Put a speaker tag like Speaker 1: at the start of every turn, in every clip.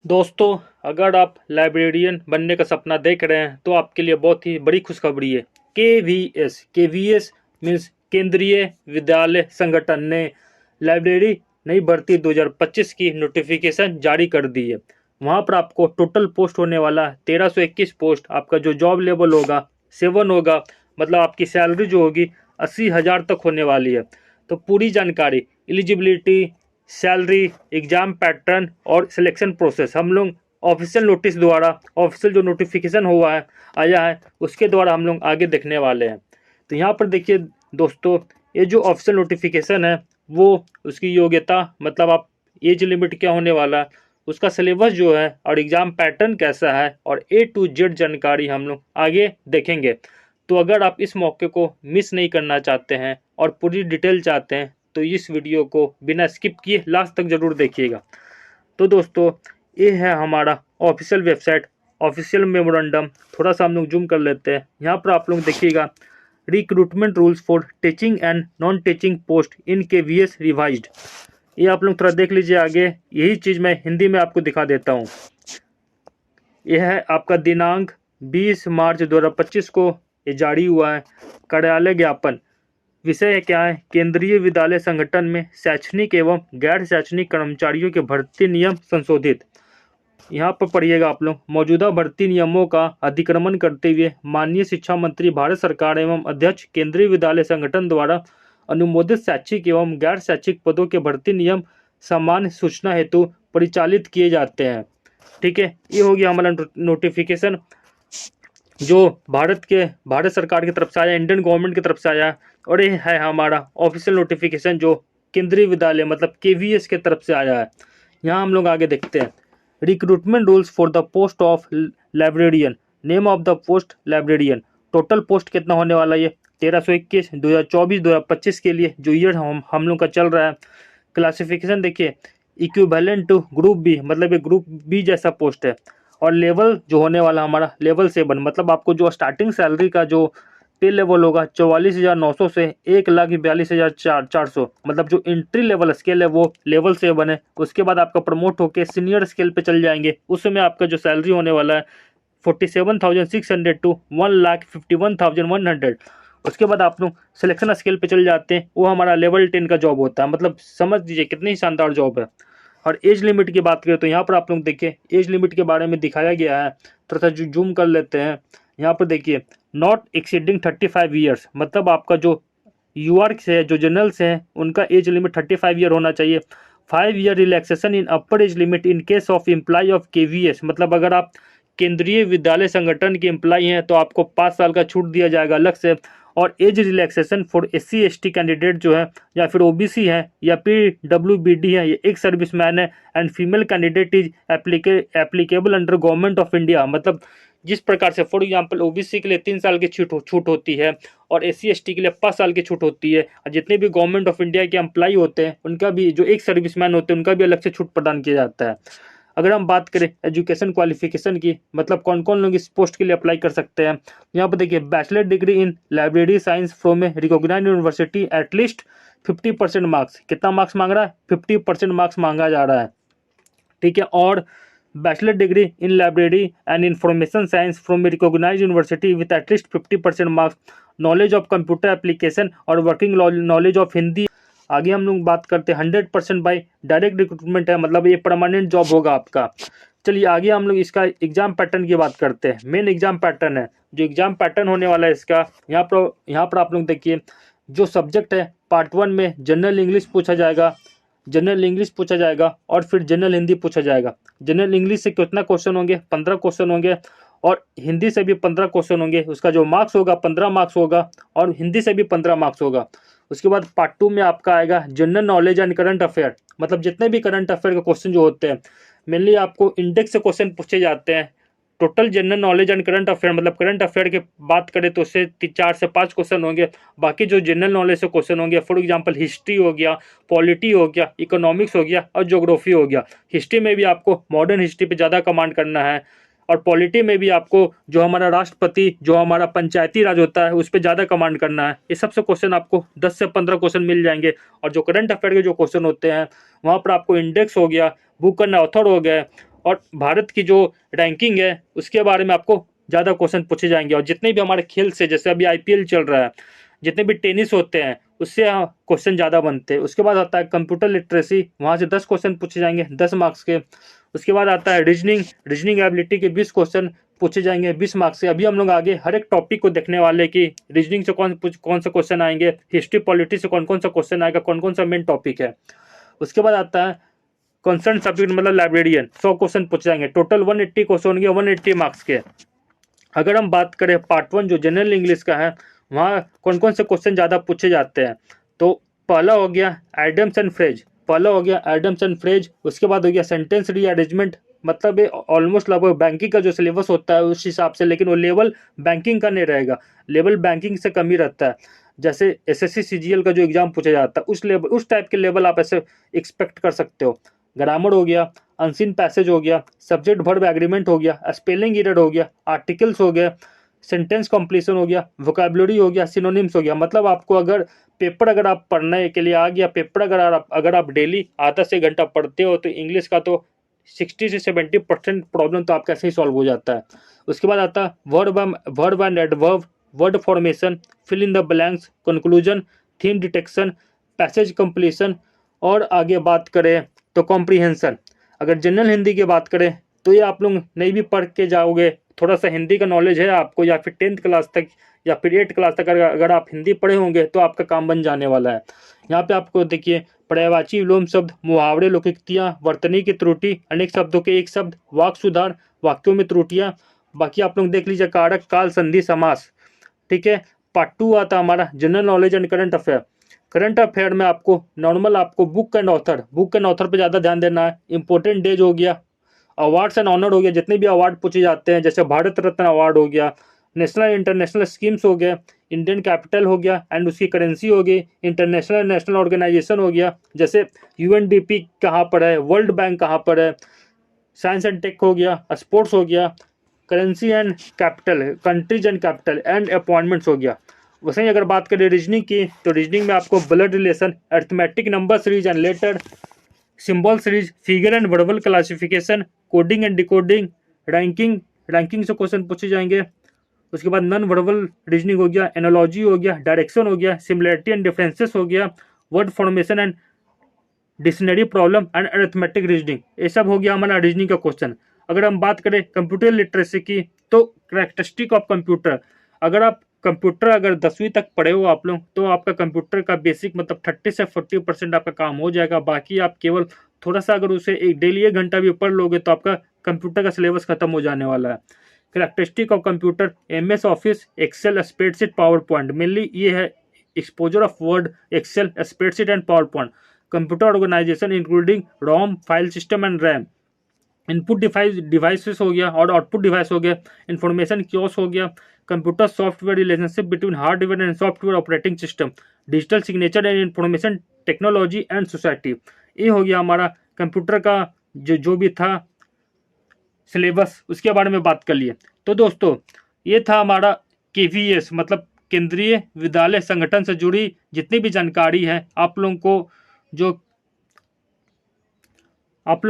Speaker 1: दोस्तों, अगर आप लाइब्रेरियन बनने का सपना देख रहे हैं तो आपके लिए बहुत ही बड़ी खुशखबरी है। केवीएस मीन्स केंद्रीय विद्यालय संगठन ने लाइब्रेरी नई भर्ती 2025 की नोटिफिकेशन जारी कर दी है। वहां पर आपको टोटल पोस्ट होने वाला 1321 पोस्ट। आपका जो जॉब लेवल होगा 7 होगा, मतलब आपकी सैलरी जो होगी 80,000 तक होने वाली है। तो पूरी जानकारी, एलिजिबिलिटी, सैलरी, एग्जाम पैटर्न और सिलेक्शन प्रोसेस हम लोग ऑफिशियल नोटिस द्वारा, ऑफिशियल जो नोटिफिकेशन हुआ है आया है उसके द्वारा हम लोग आगे देखने वाले हैं। तो यहाँ पर देखिए दोस्तों, ये जो ऑफिशियल नोटिफिकेशन है वो उसकी योग्यता, मतलब आप एज लिमिट क्या होने वाला है, उसका सिलेबस जो है और एग्जाम पैटर्न कैसा है और A to Z जानकारी हम लोग आगे देखेंगे। तो अगर आप इस मौके को मिस नहीं करना चाहते हैं और पूरी डिटेल चाहते हैं तो इस वीडियो को बिना स्किप किए लास्ट तक जरूर देखिएगा। तो दोस्तों, ये है हमारा ऑफिशियल वेबसाइट, ऑफिशियल मेमोरेंडम। थोड़ा सा हम लोग जूम कर लेते हैं। यहाँ पर आप लोग देखिएगा, recruitment rules for teaching and non teaching post in KVS revised. ये आप लोग थोड़ा देख लीजिए आगे। यही चीज़ मैं हिंदी में आपको दिखा देता हूँ। यह है आपका दिनांक 20 मार्च 2025 को ये जारी हुआ है। कार्यालय ज्ञापन, विषय क्या है, केंद्रीय विद्यालय संगठन में शैक्षणिक एवं गैर शैक्षणिक कर्मचारियों के भर्ती नियम संशोधित। यहाँ पर पढ़िएगा आप लोग, मौजूदा भर्ती नियमों का अतिक्रमण करते हुए माननीय शिक्षा मंत्री भारत सरकार एवं अध्यक्ष केंद्रीय विद्यालय संगठन द्वारा अनुमोदित शैक्षिक एवं गैर शैक्षिक पदों के भर्ती नियम सामान्य सूचना हेतु परिचालित किए जाते हैं। ठीक है, ये हो गया हमारा नोटिफिकेशन जो भारत सरकार की तरफ से आया, इंडियन गवर्नमेंट की तरफ से आया। और ये है हमारा ऑफिशियल नोटिफिकेशन जो केंद्रीय विद्यालय मतलब KVS के तरफ से आया है। यहाँ हम लोग आगे देखते हैं। Recruitment rules for the post of librarian, name of the post librarian. Total post कितना होने वाला है? 1321 2024-2025 के लिए जो ईयर हम लोग का चल रहा है। क्लासिफिकेशन देखिए, इक्विवेलेंट टू ग्रुप बी, मतलब ये ग्रुप बी जैसा पोस्ट है। और लेवल जो होने वाला हमारा लेवल 7, मतलब आपको जो स्टार्टिंग सैलरी का जो पे लेवल होगा 44,900 से 1,42,400, मतलब जो एंट्री लेवल स्केल है वो लेवल 7 है। उसके बाद आपका प्रमोट होकर सीनियर स्केल पे चल जाएंगे। उस समय आपका जो सैलरी होने वाला है 47,600 टू 1,51,100। उसके बाद आप लोग सिलेक्शन स्केल पे चल जाते हैं, वो हमारा लेवल 10 का जॉब होता है। मतलब समझ लीजिए कितनी शानदार जॉब है। और एज लिमिट की बात करें तो यहाँ पर आप लोग देखिए एज लिमिट के बारे में दिखाया गया है। थोड़ा सा जूम कर लेते हैं। यहाँ पर देखिए, नॉट एक्सीडिंग 35 ईयर्स, मतलब आपका जो यूआर्क्स है, जो जनरल्स हैं, उनका एज लिमिट 35 ईयर होना चाहिए। 5 year relaxation in upper age limit in case of employ of KVS, मतलब अगर आप केंद्रीय विद्यालय संगठन के एम्प्लॉय हैं तो आपको 5 साल का छूट दिया जाएगा अलग से। और age relaxation for SC/ST candidate जो है, या फिर OBC है या PWBD है, ये एक सर्विसमैन है, and female candidate is applicable under government of India. मतलब जिस प्रकार से फॉर एग्जांपल OBC के लिए 3 साल की छूट होती है और SC/ST के लिए 5 साल की छूट होती है। और जितने भी गवर्नमेंट ऑफ इंडिया के एम्प्लॉय होते हैं उनका भी, जो एक सर्विसमैन होते हैं उनका भी अलग से छूट प्रदान किया जाता है। अगर हम बात करें एजुकेशन क्वालिफिकेशन की, मतलब कौन कौन लोग इस पोस्ट के लिए अप्लाई कर सकते हैं, यहाँ पर देखिए, bachelor degree in library science from a recognised university at least 50% marks. कितना मार्क्स मांग रहा है? 50% मार्क्स मांगा जा रहा है। ठीक है। और bachelor degree in library and information science from a recognised university with at least 50% marks. Knowledge of computer application और वर्किंग नॉलेज ऑफ हिंदी। आगे हम लोग बात करते हैं 100% बाई डायरेक्ट रिक्रूटमेंट है, मतलब ये परमानेंट जॉब होगा आपका। चलिए आगे हम लोग इसका एग्जाम पैटर्न की बात करते हैं। मेन एग्जाम पैटर्न है, जो एग्जाम पैटर्न होने वाला है इसका, यहाँ पर आप लोग देखिए, जो सब्जेक्ट है पार्ट 1 में जनरल इंग्लिश पूछा जाएगा, जनरल इंग्लिश पूछा जाएगा और फिर जनरल हिंदी पूछा जाएगा। जनरल इंग्लिश से कितना क्वेश्चन होंगे? 15 क्वेश्चन होंगे और हिंदी से भी 15 क्वेश्चन होंगे। उसका जो मार्क्स होगा 15 मार्क्स होगा और हिंदी से भी 15 मार्क्स होगा। उसके बाद पार्ट 2 में आपका आएगा general knowledge and current affair, मतलब जितने भी करंट अफेयर के क्वेश्चन जो होते हैं, मेनली आपको इंडेक्स से क्वेश्चन पूछे जाते हैं। Total general knowledge and current affair, मतलब करंट अफेयर की बात करें तो उससे 4 से 5 क्वेश्चन होंगे। बाकी जो जनरल नॉलेज से क्वेश्चन होंगे, फॉर एग्जांपल हिस्ट्री हो गया, पॉलिटी हो गया, इकोनॉमिक्स हो गया और ज्योग्राफी हो गया। हिस्ट्री में भी आपको मॉडर्न हिस्ट्री पे ज़्यादा कमांड करना है और पॉलिटी में भी आपको जो हमारा राष्ट्रपति, जो हमारा पंचायती राज होता है, उस पर ज़्यादा कमांड करना है। ये सबसे क्वेश्चन आपको 10 से 15 क्वेश्चन मिल जाएंगे। और जो करंट अफेयर के जो क्वेश्चन होते हैं वहाँ पर आपको इंडेक्स हो गया, बुक एंड ऑथर हो गए और भारत की जो रैंकिंग है उसके बारे में आपको ज़्यादा क्वेश्चन पूछे जाएंगे। और जितने भी हमारे खेल से, जैसे अभी IPL चल रहा है, जितने भी टेनिस होते हैं उससे क्वेश्चन ज़्यादा बनते हैं। उसके बाद आता है कंप्यूटर लिटरेसी, वहाँ से 10 क्वेश्चन पूछे जाएंगे 10 मार्क्स के। उसके बाद आता है रीजनिंग एबिलिटी के 20 क्वेश्चन पूछे जाएंगे 20 मार्क्स से। अभी हम लोग आगे हर एक टॉपिक को देखने वाले कि रीजनिंग से कौन सा क्वेश्चन आएंगे, हिस्ट्री पॉलिटी से कौन कौन सा क्वेश्चन आएगा, कौन कौन सा मेन टॉपिक है। उसके बाद आता है कंसर्न सब्जेक्ट मतलब लाइब्रेरियन, 100 क्वेश्चन पूछे जाएंगे। टोटल 180 क्वेश्चन होंगे 180 मार्क्स के। अगर हम बात करें पार्ट 1 जो जनरल इंग्लिश का है, वहाँ कौन कौन से क्वेश्चन ज़्यादा पूछे जाते हैं, तो पहला हो गया एडम्स एंड फ्रेज, उसके बाद हो गया सेंटेंस रीअरेंजमेंट, मतलब ऑलमोस्ट लगभग बैंकिंग का जो सिलेबस होता है उस हिसाब से, लेकिन वो लेवल बैंकिंग का नहीं रहेगा, लेवल बैंकिंग से कम ही रहता है। जैसे SSC CGL का जो एग्जाम पूछा जाता है उस टाइप के लेवल आप ऐसे एक्सपेक्ट कर सकते हो। ग्रामर हो गया, अनसीन पैसेज हो गया, सब्जेक्ट वर्ब एग्रीमेंट हो गया, स्पेलिंग एरर हो गया, आर्टिकल्स हो गया, सेंटेंस कंप्लीशन हो गया, वोकैबुलरी हो गया, सिनोनिम्स हो गया। मतलब आपको अगर पेपर अगर आप पढ़ने के लिए आ गया, पेपर अगर आप डेली आधा से घंटा पढ़ते हो तो इंग्लिश का तो 60 से 70% प्रॉब्लम तो आपका ऐसे ही सॉल्व हो जाता है। उसके बाद आता है verb and adverb, word formation, fill in the blanks, conclusion, theme detection, passage completion. और आगे बात करें तो कॉम्प्रीहेंशन। अगर जनरल हिंदी की बात करें तो ये आप लोग नहीं भी पढ़ के जाओगे, थोड़ा सा हिंदी का नॉलेज है आपको, या फिर 10th क्लास तक या फिर 8th क्लास तक अगर आप हिंदी पढ़े होंगे तो आपका काम बन जाने वाला है। यहाँ पे आपको देखिए पर्यायवाची विलोम शब्द, मुहावरे, लोकोक्तियाँ, वर्तनी की त्रुटि, अनेक शब्दों के एक शब्द, वाक सुधार, वाक्यों में त्रुटियाँ। बाकी आप लोग देख लीजिए कारक, काल, संधि, समास। ठीक है। पार्ट 2 आता हमारा general knowledge and current affair. Current affair में आपको नॉर्मल आपको बुक एंड ऑथर पे ज़्यादा ध्यान देना है। इंपॉर्टेंट डेज हो गया, अवार्ड्स एंड ऑनर हो गया, जितने भी अवार्ड पूछे जाते हैं, जैसे भारत रत्न अवार्ड हो गया, नेशनल इंटरनेशनल स्कीम्स हो गया, इंडियन कैपिटल हो गया एंड उसकी करेंसी हो गई, इंटरनेशनल नेशनल ऑर्गेनाइजेशन हो गया, जैसे UNDP कहाँ पर है, वर्ल्ड बैंक कहाँ पर है, साइंस एंड टेक हो गया, स्पोर्ट्स हो गया, currency and capital, countries and capital and appointments हो गया। वैसे ही अगर बात करें रीजनिंग की, तो रीजनिंग में आपको blood relation, arithmetic, number series and later, symbol series, figure and verbal classification, coding and decoding, ranking से क्वेश्चन पूछे जाएंगे। उसके बाद नॉन वर्बल रीजनिंग हो गया, एनालॉजी हो गया, डायरेक्शन हो गया, सिमिलरिटी एंड डिफरेंसेस हो गया, word formation and dictionary problem and arithmetic reasoning. ये सब हो गया हमारा रीजनिंग का क्वेश्चन। अगर हम बात करें कंप्यूटर लिटरेसी की, तो कैरेक्टरिस्टिक ऑफ कंप्यूटर, अगर आप कंप्यूटर अगर 10वीं तक पढ़े हो आप लोग, तो आपका कंप्यूटर का बेसिक मतलब 30 से 40% आपका काम हो जाएगा। बाकी आप केवल थोड़ा सा अगर उसे डेली 1 घंटा भी पढ़ लोगे तो आपका कंप्यूटर का सिलेबस खत्म हो जाने वाला है। Characteristic of computer, MS Office, Excel, spreadsheet, PowerPoint. Mainly ये है exposure of Word, Excel, spreadsheet and PowerPoint. Computer organisation including ROM, file system and RAM. Input devices हो गया और आउटपुट डिवाइस हो गया। इंफॉर्मेशन क्योस हो गया। Computer software relationship between hardware and software operating system. Digital signature and information technology and society. ये हो गया हमारा कंप्यूटर का जो भी था सिलेबस, उसके बारे में बात कर लिए। तो दोस्तों ये था हमारा KVS मतलब केंद्रीय विद्यालय संगठन से जुड़ी जितनी भी जानकारी है आप लोगों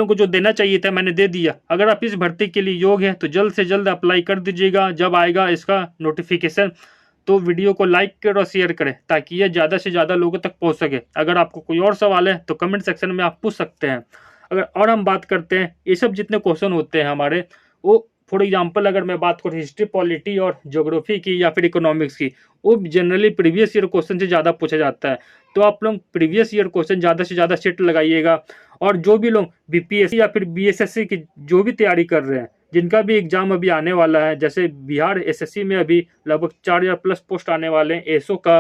Speaker 1: को जो देना चाहिए था मैंने दे दिया। अगर आप इस भर्ती के लिए योग्य हैं तो जल्द से जल्द अप्लाई कर दीजिएगा। जब आएगा इसका नोटिफिकेशन तो वीडियो को लाइक करें और शेयर करें ताकि ये ज़्यादा से ज़्यादा लोगों तक पहुंच सके। अगर आपको कोई और सवाल है तो कमेंट सेक्शन में आप पूछ सकते हैं। अगर और हम बात करते हैं ये सब जितने क्वेश्चन होते हैं हमारे, वो फॉर एग्जांपल अगर मैं बात करूँ हिस्ट्री, पॉलिटी और ज्योग्राफी की या फिर इकोनॉमिक्स की, वो जनरली प्रीवियस ईयर क्वेश्चन से ज़्यादा पूछा जाता है। तो आप लोग प्रीवियस ईयर क्वेश्चन ज़्यादा से ज़्यादा सेट लगाइएगा। और जो भी लोग BPSC या फिर BSSC की जो भी तैयारी कर रहे हैं, जिनका भी एग्जाम अभी आने वाला है, जैसे बिहार SSC में अभी लगभग 4000 प्लस पोस्ट आने वाले हैं, एसओ का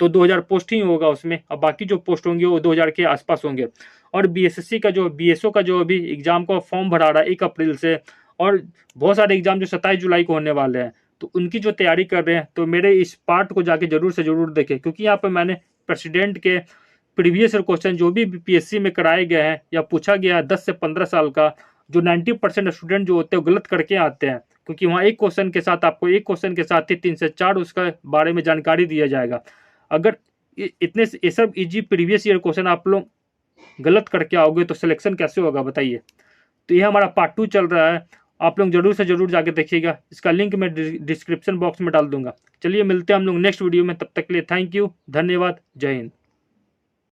Speaker 1: तो 2000 पोस्ट ही होगा उसमें, अब बाकी जो पोस्ट होंगे वो 2000 के आसपास होंगे। और BSSC का जो BSO का जो अभी एग्जाम का फॉर्म भरा रहा है 1 अप्रैल से, और बहुत सारे एग्जाम जो 27 जुलाई को होने वाले हैं, तो उनकी जो तैयारी कर रहे हैं तो मेरे इस पार्ट को जाके जरूर से जरूर देखें, क्योंकि यहाँ पर मैंने प्रेसिडेंट के प्रीवियस ईयर क्वेश्चन जो भी PSC में कराए गए हैं या पूछा गया है 10 से 15 साल का, जो 90% स्टूडेंट जो होते हैं गलत करके आते हैं, क्योंकि वहाँ एक क्वेश्चन के साथ आपको एक क्वेश्चन के साथ ही 3 से 4 उसका बारे में जानकारी दिया जाएगा। अगर इतने ये सब इजी प्रीवियस ईयर क्वेश्चन आप लोग गलत करके आओगे तो सिलेक्शन कैसे होगा बताइए। तो यह हमारा पार्ट 2 चल रहा है, आप लोग जरूर से जरूर जाके देखिएगा। इसका लिंक मैं डिस्क्रिप्शन बॉक्स में डाल दूंगा। चलिए मिलते हैं हम लोग नेक्स्ट वीडियो में, तब तक के लिए थैंक यू, धन्यवाद, जय हिंद।